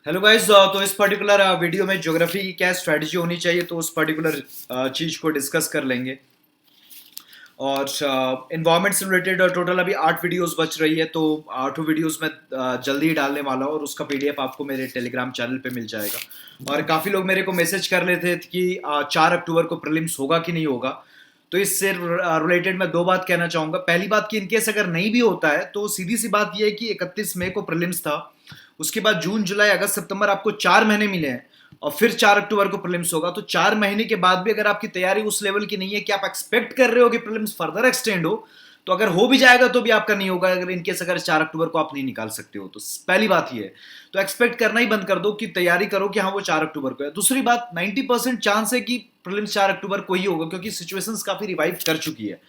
Hello guys. तो इस particular video में ज्योग्राफी की क्या स्ट्रेटजी होनी चाहिए तो उस पर्टिकुलर चीज़ को डिस्कस कर लेंगे। और इन्वायरमेंट से रिलेटेड टोटल अभी 8 वीडियोस बच रही है, तो 8 वीडियोस में जल्दी ही डालने वाला हूँ और उसका पीडीएफ आपको मेरे टेलीग्राम चैनल पे मिल जाएगा। और काफ़ी लोग मेरे को मैसेज कर रहे थे कि 4 अक्टूबर को प्रीलिम्स होगा कि नहीं होगा। तो इससे रिलेटेड मैं दो बात कहना चाहूँगा। पहली बात कि इनकेस अगर नहीं भी होता है तो सीधी सी बात यह है कि 31 मई को प्रीलिम्स था। उसके बाद जून जुलाई अगस्त सितंबर आपको 4 महीने मिले हैं और फिर 4 अक्टूबर को प्रीलिम्स होगा। तो 4 महीने के बाद भी अगर आपकी तैयारी उस लेवल की नहीं है कि आप एक्सपेक्ट कर रहे हो कि प्रीलिम्स फर्दर एक्सटेंड हो, तो अगर हो भी जाएगा तो भी आपका नहीं होगा, अगर इनकेस अगर 4 अक्टूबर को आप नहीं निकाल सकते हो तो। पहली बात ये है, तो एक्सपेक्ट करना ही बंद कर दो कि तैयारी करो कि हाँ वो 4 अक्टूबर को है। दूसरी बात, 90% चांस है कि प्रीलिम्स 4 अक्टूबर को ही होगा, क्योंकि सिचुएशंस काफी रिवाइव कर चुकी है।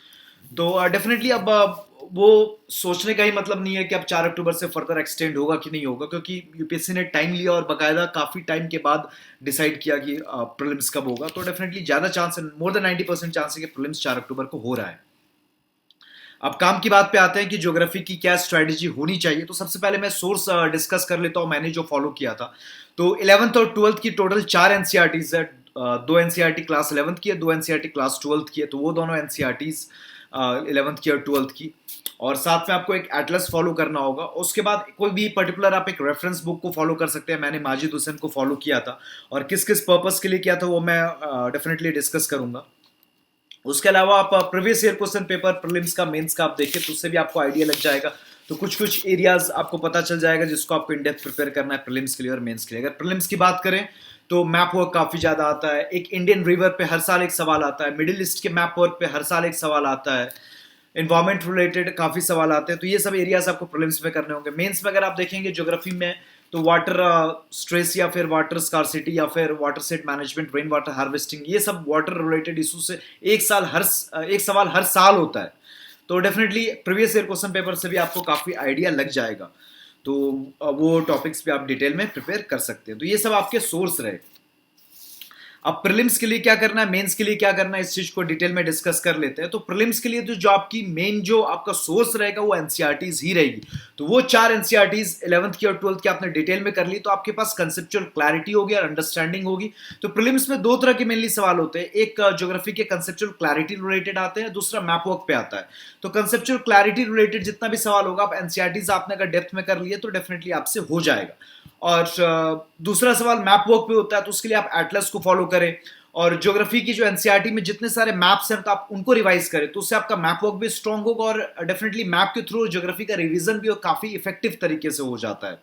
तो डेफिनेटली अब वो सोचने का ही मतलब नहीं है कि अब 4 अक्टूबर से फर्दर एक्सटेंड होगा कि नहीं होगा, क्योंकि यूपीएससी ने टाइम लिया और बाकायदा काफी टाइम के बाद डिसाइड किया कि प्रीलिम्स कब होगा। तो डेफिनेटली ज्यादा चांस है, मोर देन 90% चांस है कि प्रीलिम्स 4 अक्टूबर को हो रहा है। अब काम की बात पे आते हैं कि ज्योग्राफी की क्या स्ट्रेटेजी होनी चाहिए। तो सबसे पहले मैं सोर्स डिस्कस कर लेता हूँ, मैंने जो फॉलो किया था। तो 11th और 12th की टोटल 4 एनसीईआरटीज है। दो एनसीईआरटी क्लास 11th की है, दो एनसीईआरटी क्लास 12th की है। तो वो दोनों एनसीईआरटीज 11th की और 12th की। और साथ में आपको एक एटलस फॉलो करना होगा। उसके बाद कोई भी पर्टिकुलर आप एक रेफरेंस बुक को फॉलो कर सकते हैं। मैंने माजिद हुसैन को फॉलो किया था और किस किस पर्पस के लिए किया था वो मैं डेफिनेटली डिस्कस करूंगा। उसके अलावा आप previous year question paper prelims का मेंस का आप देखें तो उससे भी आपको आइडिया लग जाएगा। तो कुछ कुछ एरियाज आपको पता चल जाएगा जिसको आपको इन डेप्थ प्रिपेयर करना है प्रीलिम्स के लिए और मेंस के लिए। अगर प्रीलिम्स की बात करें तो मैप वर्क काफी ज्यादा आता है। एक इंडियन रिवर पे हर साल एक सवाल आता है। मिडिल ईस्ट के मैप वर्क पे हर साल एक सवाल आता है। इन्वायरमेंट रिलेटेड काफी सवाल आते हैं। तो ये सब एरियाज आपको प्रीलिम्स में करने होंगे। मेंस में अगर आप देखेंगे ज्योग्राफी में तो वाटर स्ट्रेस या फिर वाटर स्कारसिटी या फिर water set management, rain water harvesting, ये सब वाटर रिलेटेड इशू से एक सवाल हर साल होता है। तो definitely previous year question paper से भी आपको काफी आइडिया लग जाएगा। तो वो टॉपिक्स पे आप डिटेल में प्रिपेयर कर सकते हैं। तो ये सब आपके सोर्स रहे। अब प्रीलिम्स के लिए क्या करना है, मेंस के लिए क्या करना है, इस चीज को डिटेल में डिस्कस कर लेते हैं। तो प्रीलिम्स के लिए तो जो आपकी मेन जो आपका सोर्स रहेगा वो एनसीईआरटीज ही रहेगी। तो वो 4 एनसीईआरटीज 11th की और 12th की आपने डिटेल में कर ली तो आपके पास कंसेप्चुअल क्लैरिटी होगी और अंडरस्टैंडिंग होगी। तो प्रीलिम्स में दो तरह के मेनली सवाल होते हैं। एक ज्योग्राफी के कंसेप्चुअल क्लैरिटी रिलेटेड आते हैं, दूसरा मैप वर्क पे आता है। तो कंसेप्चुअल क्लैरिटी रिलेटेड जितना भी सवाल होगा, आप एनसीईआरटीज आपने अगर डेप्थ में कर लिए तो डेफिनेटली आपसे हो जाएगा। और दूसरा सवाल मैप वर्क पे होता है, तो उसके लिए आप एटलस को फॉलो करें। और ज्योग्राफी की जो एनसीईआरटी में जितने सारे मैप्स हैं तो आप उनको रिवाइज करें, तो उससे आपका मैप वर्क भी स्ट्रांग होगा और डेफिनेटली मैप के थ्रू ज्योग्राफी का रिवीजन भी काफी इफेक्टिव तरीके से हो जाता है।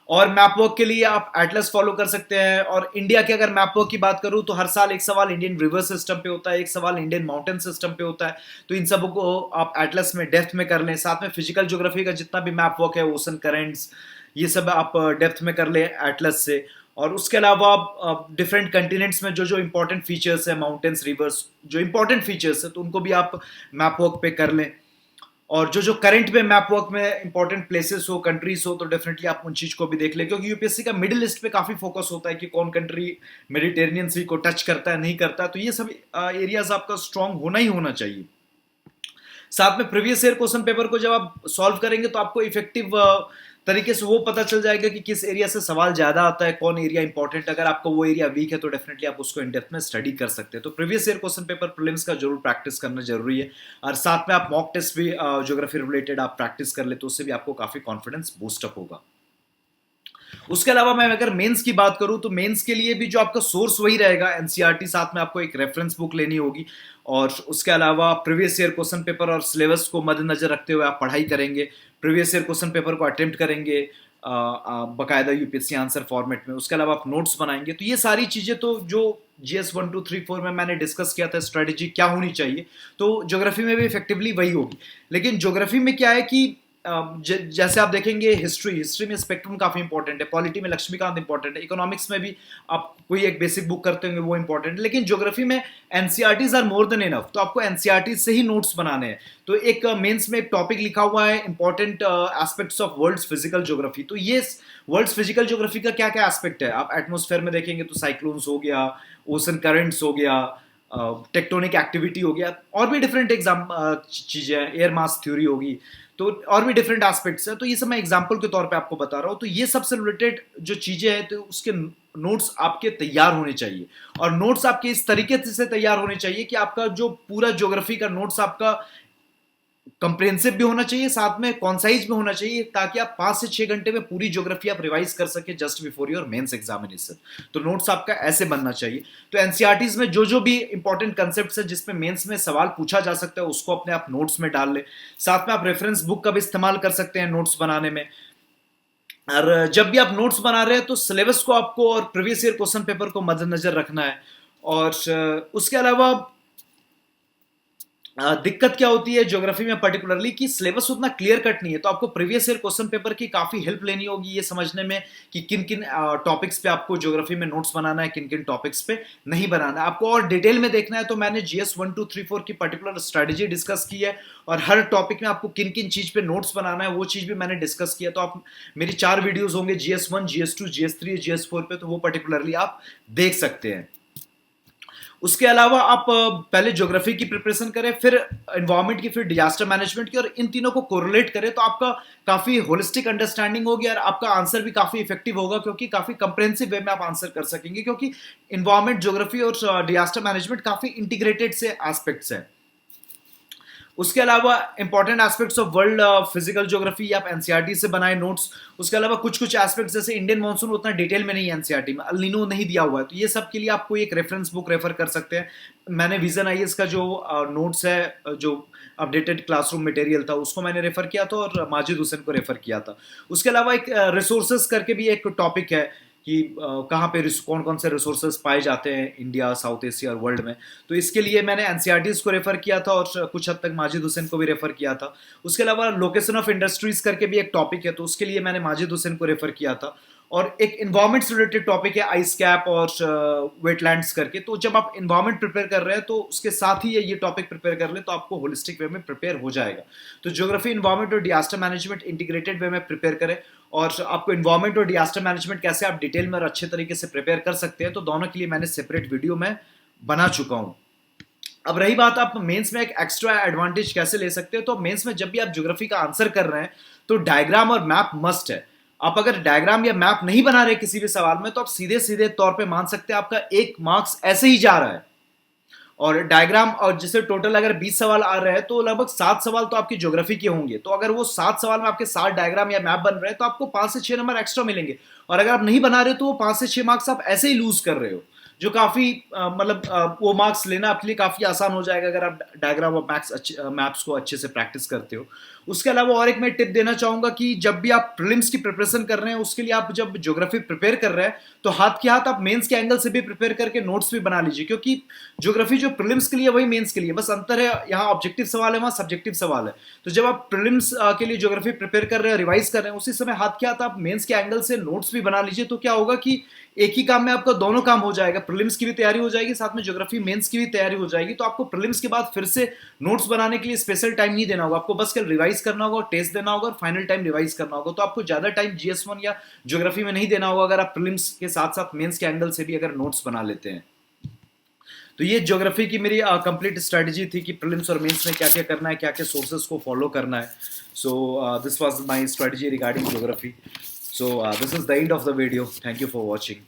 और मैप वर्क के लिए आप एटलस फॉलो कर सकते हैं। और इंडिया के अगर मैप वर्क की बात करूं तो हर साल एक सवाल इंडियन रिवर सिस्टम पे होता है, एक सवाल इंडियन माउंटेन सिस्टम पे होता है। तो इन सब को आप एटलस में डेप्थ में कर लें। साथ में फिजिकल ज्योग्राफी का जितना भी मैप वर्क है, ओशन करेंट्स, ये सब आप डेप्थ में कर लें एटलस से। और उसके अलावा आप डिफरेंट कंटिनेंट्स में जो जो इंपॉर्टेंट फीचर्स है, माउंटेन्स, रिवर्स, जो इंपॉर्टेंट फीचर्स है तो उनको भी आप मैप वर्क पे कर लें। और जो जो करंट में मैप वर्क में इंपॉर्टेंट प्लेसेस हो, कंट्रीज हो, तो डेफिनेटली आप उन चीज को भी देख लें, क्योंकि यूपीएससी का मिडिल ईस्ट पे काफी फोकस होता है कि कौन कंट्री मेडिटेरेनियन सी को टच करता है नहीं करता है। तो ये सब एरियाज आपका स्ट्रांग होना ही होना चाहिए। साथ में प्रीवियस ईयर क्वेश्चन पेपर को जब आप सॉल्व करेंगे तो आपको इफेक्टिव तरीके से वो पता चल जाएगा कि किस एरिया से सवाल ज्यादा आता है, कौन एरिया इंपॉर्टेंट। अगर आपको वो एरिया वीक है तो डेफिनेटली आप उसको इन डेप्थ में स्टडी कर सकते हैं। तो previous year question paper prelims का जरूर प्रैक्टिस करना जरूरी है। और साथ में आप मॉक टेस्ट भी ज्योग्राफी रिलेटेड आप प्रैक्टिस कर ले तो उससे भी आपको काफी कॉन्फिडेंस बूस्टअप होगा। उसके अलावा मैं अगर मेंस की बात करूं तो मेंस के लिए भी जो आपका सोर्स वही रहेगा एनसीईआरटी, साथ में आपको एक रेफरेंस बुक लेनी होगी। और उसके अलावा प्रीवियस ईयर क्वेश्चन पेपर और सिलेबस को मद्देनजर रखते हुए आप पढ़ाई करेंगे। प्रीवियस ईयर क्वेश्चन पेपर को अटेम्प्ट करेंगे बाकायदा यूपीएससी आंसर फॉर्मेट में। उसके अलावा आप नोट्स बनाएंगे। तो ये सारी चीजें तो जो जीएस 1 2 3 4 में मैंने डिस्कस किया था स्ट्रेटेजी क्या होनी चाहिए, तो ज्योग्राफी में भी इफेक्टिवली वही होगी। लेकिन ज्योग्राफी में क्या है कि जैसे आप देखेंगे हिस्ट्री में स्पेक्ट्रम काफी इंपॉर्टेंट है, पॉलिटी में लक्ष्मीकांत इंपॉर्टेंट है, इकोनॉमिक्स में भी आप कोई एक बेसिक बुक करते होंगे वो इंपॉर्टेंट है। लेकिन ज्योग्राफी में NCERTs are more than enough, तो आपको एनसीईआरटीज से ही नोट्स बनाने हैं। तो एक मेंस में एक टॉपिक लिखा हुआ है important aspects of world's physical geography. तो ये वर्ल्ड्स फिजिकल ज्योग्राफी का क्या क्या एस्पेक्ट है, आप एटमोस्फेयर में देखेंगे तो साइक्लोन्स हो गया, ओशन करंट्स हो गया, टेक्टोनिक एक्टिविटी हो गया, और भी डिफरेंट एग्जाम चीजें हैं, एयर मास थ्योरी होगी। तो और भी डिफरेंट एस्पेक्ट्स है, तो ये सब मैं एग्जांपल के तौर पे आपको बता रहा हूँ। तो ये सबसे रिलेटेड जो चीजें हैं तो उसके नोट्स आपके तैयार होने चाहिए, और नोट्स आपके इस तरीके से तैयार होने चाहिए कि आपका जो पूरा ज्योग्राफी का नोट्स आपका कंप्रिहेंसिव भी होना चाहिए, साथ में कॉन्साइज भी होना चाहिए, ताकि आप 5 से 6 घंटे में पूरी ज्योग्राफी आप रिवाइज कर सके just before your mains examination. तो नोट्स आपका ऐसे बनना चाहिए। तो एनसीईआरटीज में जो जो भी इंपॉर्टेंट कंसेप्ट्स है जिसमें मेंस में सवाल पूछा जा सकता है उसको अपने आप नोट्स में डाल ले। साथ में आप रेफरेंस बुक का भी इस्तेमाल कर सकते हैं नोट्स बनाने में। और जब भी आप नोट्स बना रहे हैं तो सिलेबस को आपको और प्रीवियस ईयर क्वेश्चन पेपर को मद्देनजर रखना है। और उसके अलावा दिक्कत क्या होती है ज्योग्राफी में पर्टिकुलरली कि सिलेबस उतना क्लियर कट नहीं है, तो आपको प्रीवियस ईयर क्वेश्चन पेपर की काफी हेल्प लेनी होगी ये समझने में कि किन किन टॉपिक्स पे आपको ज्योग्राफी में नोट्स बनाना है, किन किन टॉपिक्स पे नहीं बनाना है। आपको और डिटेल में देखना है तो मैंने जीएस 1 2 3 4 की पर्टिकुलर स्ट्रेटेजी डिस्कस की है, और हर टॉपिक में आपको किन किन चीज पे नोट्स बनाना है वो चीज भी मैंने डिस्कस किया। तो आप मेरी 4 वीडियोज होंगे जीएस 1, जीएस 2, जीएस 3, जीएस 4 पे, तो वो पर्टिकुलरली आप देख सकते हैं। उसके अलावा आप पहले ज्योग्राफी की प्रिपरेशन करें, फिर एनवायरनमेंट की, फिर डिजास्टर मैनेजमेंट की, और इन तीनों को कोरिलेट करें तो आपका काफी होलिस्टिक अंडरस्टैंडिंग होगी और आपका आंसर भी काफी इफेक्टिव होगा, क्योंकि काफी कंप्रेहेंसिव वे में आप आंसर कर सकेंगे, क्योंकि एनवायरनमेंट, ज्योग्राफी और डिजास्टर मैनेजमेंट काफी इंटीग्रेटेड से एस्पेक्ट्स हैं। उसके अलावा important aspects of world physical geography आप एनसीईआरटी से बनाए नोट्स। उसके अलावा कुछ कुछ एस्पेक्ट्स जैसे इंडियन मानसून उतना डिटेल में नहीं है एनसीईआरटी में, अल नीनो नहीं दिया हुआ है, तो ये सब के लिए आपको एक रेफरेंस बुक रेफर कर सकते हैं। मैंने विजन आईएएस का जो नोट्स है, जो अपडेटेड क्लासरूम मटेरियल था, उसको मैंने रेफर किया था, और माजिद हुसैन को रेफर किया था। उसके अलावा एक रिसोर्सेज करके भी एक टॉपिक है कि कहाँ पे कौन कौन से रिसोर्सेज पाए जाते हैं इंडिया, साउथ एशिया और वर्ल्ड में, तो इसके लिए मैंने एनसीईआरटीज को रेफर किया था और कुछ हद तक माजिद हुसैन को भी रेफर किया था। उसके अलावा लोकेशन ऑफ इंडस्ट्रीज करके भी एक टॉपिक है, तो उसके लिए मैंने माजिद हुसैन को रेफर किया था। और एक इन्वायरमेंट से रिलेटेड टॉपिक है आइस कैप और वेटलैंड्स करके। तो जब आप इन्वायरमेंट प्रिपेयर कर रहे हैं तो उसके साथ ही ये टॉपिक प्रिपेयर कर ले तो आपको होलिस्टिक वे में प्रिपेयर हो जाएगा। तो ज्योग्राफी, इन्वायरमेंट और डिजास्टर मैनेजमेंट इंटीग्रेटेड वे में प्रिपेयर करें, और आपको इन्वायरमेंट और डिजास्टर मैनेजमेंट कैसे आप डिटेल में और अच्छे तरीके से प्रिपेयर कर सकते हैं, तो दोनों के लिए मैंने सेपरेट वीडियो में बना चुका हूं। अब रही बात आप मेंस में एक एक्स्ट्रा एडवांटेज कैसे ले सकते हैं, तो मेंस में जब भी आप ज्योग्राफी का आंसर कर रहे हैं तो डायग्राम और मैप मस्ट है। आप अगर डायग्राम या मैप नहीं बना रहे किसी भी सवाल में तो आप सीधे सीधे तौर पे मान सकते हैं आपका 1 मार्क्स ऐसे ही जा रहा है। और डायग्राम, और जैसे टोटल अगर 20 सवाल आ रहे हैं तो लगभग 7 सवाल तो आपकी ज्योग्राफी के होंगे, तो अगर वो 7 सवाल में आपके 7 डायग्राम या मैप बन रहे हैं तो आपको 5 से 6 नंबर एक्स्ट्रा मिलेंगे। और अगर आप नहीं बना रहे तो वो 5 से 6 मार्क्स आप ऐसे ही लूज कर रहे हो, जो काफी वो मार्क्स लेना आपके लिए काफी आसान हो जाएगा अगर आप डायग्राम और मैप्स को अच्छे से प्रैक्टिस करते हो। उसके अलावा और एक मैं टिप देना चाहूंगा कि जब भी आप प्रीलिम्स की प्रिपरेशन कर रहे हैं उसके लिए आप जब ज्योग्राफी प्रिपेयर कर रहे हैं तो हाथ के हाथ आप मेंस के एंगल से भी प्रिपेयर करके नोट्स भी बना लीजिए, क्योंकि ज्योग्राफी जो प्रीलिम्स के लिए वही मेंस के लिए, बस अंतर है यहाँ ऑब्जेक्टिव सवाल है, वहाँ सब्जेक्टिव सवाल है। तो जब आप प्रीलिम्स के लिए ज्योग्राफी प्रिपेयर कर रहे हैं, रिवाइज कर रहे हैं, उसी समय हाथ के हाथ आप मेंस के एंगल से नोट्स भी बना लीजिए। तो क्या होगा कि एक ही काम में आपका दोनों काम हो जाएगा, प्रीलिम्स की भी तैयारी हो जाएगी, साथ में ज्योग्राफी मेंस की भी तैयारी हो जाएगी। तो आपको प्रीलिम्स के बाद फिर से नोट्स बनाने के लिए स्पेशल टाइम नहीं देना होगा, आपको बस कल रिवाइज करना होगा, टेस्ट देना होगा और फाइनल टाइम रिवाइज करना होगा। तो आपको ज्यादा टाइम जीएस1 या ज्योग्राफी में नहीं देना होगा अगर आप प्रीलिम्स के साथ साथ मेंस के एंगल से भी अगर नोट्स बना लेते हैं। तो ये ज्योग्राफी की मेरी कंप्लीट स्ट्रेटजी थी कि प्रीलिम्स और मेंस में क्या क्या करना है, क्या क्या सोर्सेज को फॉलो करना है। So this was my strategy regarding geography. So this is the end of the video. Thank you for watching.